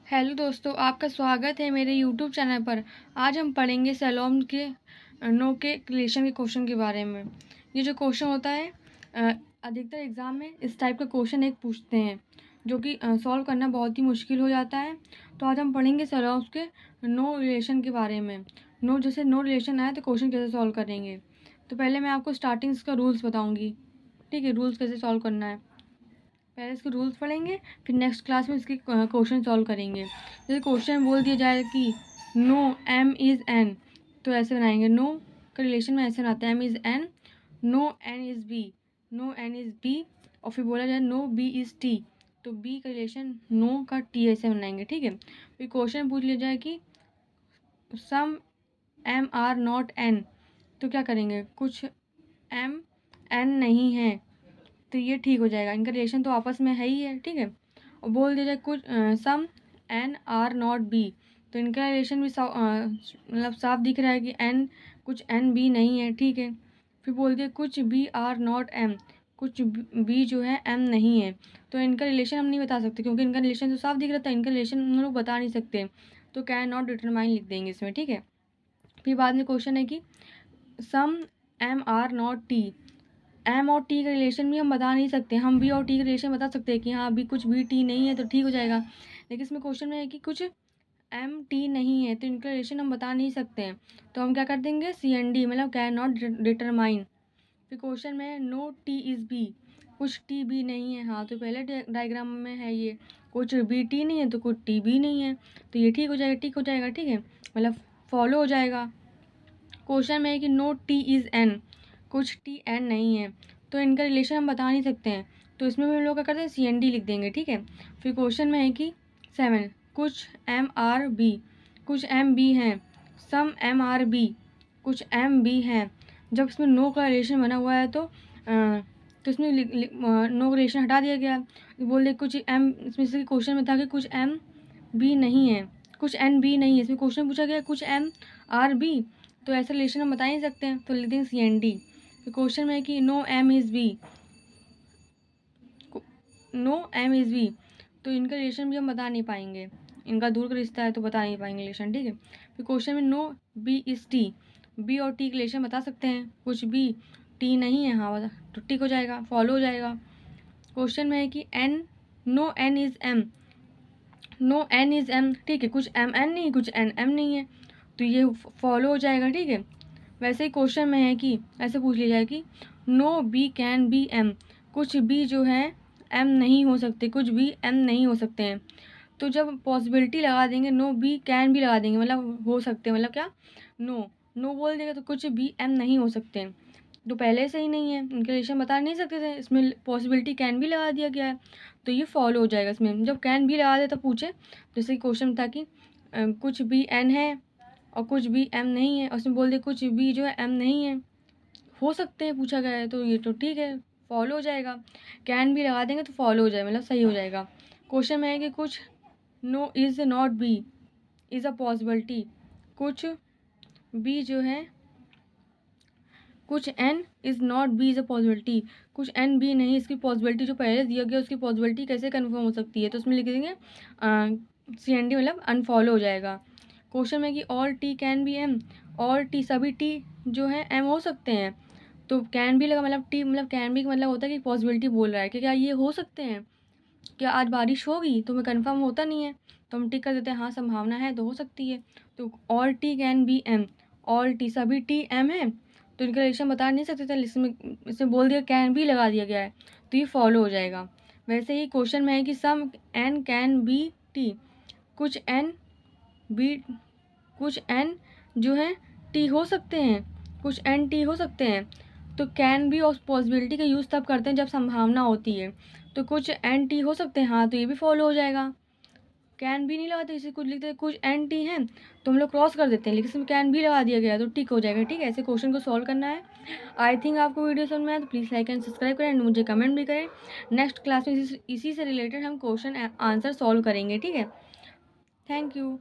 Hello दोस्तों, आपका स्वागत है मेरे यूट्यूब चैनल पर। आज हम पढ़ेंगे सैलोम के नो के रिलेशन के क्वेश्चन के बारे में। ये जो क्वेश्चन होता है अधिकतर एग्ज़ाम में इस टाइप का क्वेश्चन एक पूछते हैं जो कि सॉल्व करना बहुत ही मुश्किल हो जाता है। तो आज हम पढ़ेंगे सैलोम्स के नो रिलेशन के बारे में। जैसे नो रिलेशन आए तो क्वेश्चन कैसे सॉल्व करेंगे। तो पहले मैं आपको स्टार्टिंग इसका रूल्स बताऊँगी। ठीक है, रूल्स कैसे सॉल्व करना है। पहले इसके रूल्स पढ़ेंगे, फिर नेक्स्ट क्लास में इसके क्वेश्चन सॉल्व करेंगे। जैसे क्वेश्चन बोल दिया जाए कि नो एम इज़ एन, तो ऐसे बनाएंगे। नो का रिलेशन में ऐसे बनाते हैं, M is N, no N is B, no N is B, और फिर बोला जाए नो बी इज़ टी, तो बी का रिलेशन नो का टी ऐसे बनाएंगे। ठीक है, फिर क्वेश्चन पूछ लिया जाए कि some M are not an, तो क्या करेंगे, कुछ एम एन नहीं है, तो ये ठीक हो जाएगा। इनका रिलेशन तो आपस में है ही है। ठीक है, और बोल दिया जाए कुछ सम एन आर नॉट बी, तो इनका रिलेशन भी मतलब साफ दिख रहा है कि एन कुछ एन बी नहीं है। ठीक है, फिर बोल दिया कुछ बी आर नॉट एम, कुछ बी जो है एम नहीं है, तो इनका रिलेशन हम नहीं बता सकते क्योंकि इनका रिलेशन तो साफ दिख रहा था। इनका रिलेशन हम लोग बता नहीं सकते, तो कैन नॉट डिटरमाइन लिख देंगे इसमें। ठीक है, फिर बाद में क्वेश्चन है कि some M are not T, M और टी का रिलेशन भी हम बता नहीं सकते। हम बी और टी का रिलेशन बता सकते हैं कि हाँ बी कुछ बी टी नहीं है तो ठीक हो जाएगा, लेकिन इसमें क्वेश्चन में है कि कुछ एम टी नहीं है, तो इनका रिलेशन हम बता नहीं सकते हैं। तो हम क्या कर देंगे, सी एन डी, मतलब कैन नॉट डिटरमाइन। फिर क्वेश्चन में नो टी इज़ बी, कुछ टी बी नहीं है। हाँ, तो पहले डायग्राम में है ये, कुछ बी टी नहीं है तो कुछ टी बी नहीं है, तो ये ठीक हो जाएगा, ठीक हो जाएगा। ठीक है, मतलब फॉलो हो जाएगा। क्वेश्चन में है कि नो टी इज़ एन, कुछ टी एन नहीं है, तो इनका रिलेशन हम बता नहीं सकते हैं, तो इसमें भी हम लोग क्या करते हैं, सी एन डी लिख देंगे। ठीक है, फिर क्वेश्चन में है कि 7 कुछ एम आर बी, कुछ एम बी हैं, सम एम आर बी, कुछ एम बी हैं। जब इसमें नो का रिलेशन बना हुआ है तो इसमें नो का रिलेशन हटा दिया गया। बोल दे कुछ एम, इसमें से क्वेश्चन में था कि कुछ एम बी नहीं है, कुछ एन बी नहीं है। इसमें क्वेश्चन पूछा गया कुछ एम आर बी, तो ऐसा रिलेशन हम बता ही सकते हैं, तो लिख देंगे सी एन डी। तो क्वेश्चन में है कि no M is B, no M is B, तो इनका रिलेशन भी हम बता नहीं पाएंगे, इनका दूर का रिश्ता है तो बता नहीं पाएंगे रिलेशन। ठीक है, फिर क्वेश्चन में no B is T, B और टी का रिलेशन बता सकते हैं, कुछ बी टी नहीं है। हाँ, बता, तो टिक हो जाएगा, फॉलो हो जाएगा। क्वेश्चन में है कि N, no N is M, no N is M, ठीक है, कुछ एम एन नहीं, कुछ एन एम नहीं है, तो ये फॉलो हो जाएगा। ठीक है, वैसे ही क्वेश्चन में है कि ऐसे पूछ लिया जाए कि no B can be M, कुछ बी जो है एम नहीं हो सकते, कुछ बी एम नहीं हो सकते हैं। तो जब पॉसिबिलिटी लगा देंगे, नो बी कैन भी लगा देंगे, मतलब हो सकते हैं, मतलब क्या, नो नो बोल देगा तो कुछ बी एम नहीं हो सकते हैं, तो पहले से ही नहीं है, इनके रिलेशन बता नहीं सकते थे, इसमें पॉसिबिलिटी कैन भी लगा दिया गया है, तो ये फॉलो हो जाएगा। इसमें जब कैन भी लगा दे तो पूछे, जैसे क्वेश्चन था कि कुछ बी एन है और कुछ बी एम नहीं है, और उसमें बोल दे कुछ बी जो है एम नहीं है, हो सकते हैं पूछा गया है, तो ये तो ठीक है, फॉलो हो जाएगा। कैन भी लगा देंगे तो फॉलो हो जाएगा, मतलब सही हो जाएगा। क्वेश्चन में है कि कुछ no is not B is a possibility, कुछ बी जो है, कुछ N is not B is a possibility, कुछ एन बी नहीं, इसकी पॉसिबिलिटी जो पहले दिया गया उसकी पॉसिबिलिटी कैसे कन्फर्म हो सकती है, तो उसमें लिख देंगे सी एन डी, मतलब अनफॉलो हो जाएगा। क्वेश्चन में कि all T can be M, all T सभी टी जो है एम हो सकते हैं, तो कैन भी लगा, मतलब टी मतलब कैन भी का मतलब होता है कि पॉसिबिलिटी बोल रहा है कि क्या ये हो सकते हैं, क्या आज बारिश होगी, तो हमें कन्फर्म होता नहीं है, तो हम टिक कर देते हैं हाँ संभावना है तो हो सकती है। तो all T can be M, all T सभी टी एम है, तो इनका रिलेशन बता नहीं सकते थे, इसमें बोल दिया कैन भी लगा दिया गया है, तो ये फॉलो हो जाएगा। वैसे ही क्वेश्चन में है कि सम एन कैन बी टी, कुछ एन बी, कुछ एन जो है टी हो सकते हैं, कुछ एन टी हो सकते हैं, तो कैन भी और पॉसिबिलिटी का यूज़ तब करते हैं जब संभावना होती है, तो कुछ एन टी हो सकते हैं, हाँ तो ये भी फॉलो हो जाएगा। कैन भी नहीं लगाते, इसे कुछ लिखते हैं कुछ एन टी हैं तो हम लोग क्रॉस कर देते हैं, लेकिन इसमें कैन भी लगा दिया गया तो टिक हो जाएगा। ठीक है, ऐसे क्वेश्चन को सॉल्व करना है। आई थिंक आपको वीडियो समझ में आया, तो प्लीज़ लाइक एंड सब्सक्राइब करें एंड मुझे कमेंट भी करें। नेक्स्ट क्लास में इसी से रिलेटेड हम क्वेश्चन आंसर सॉल्व करेंगे। ठीक है, थैंक यू।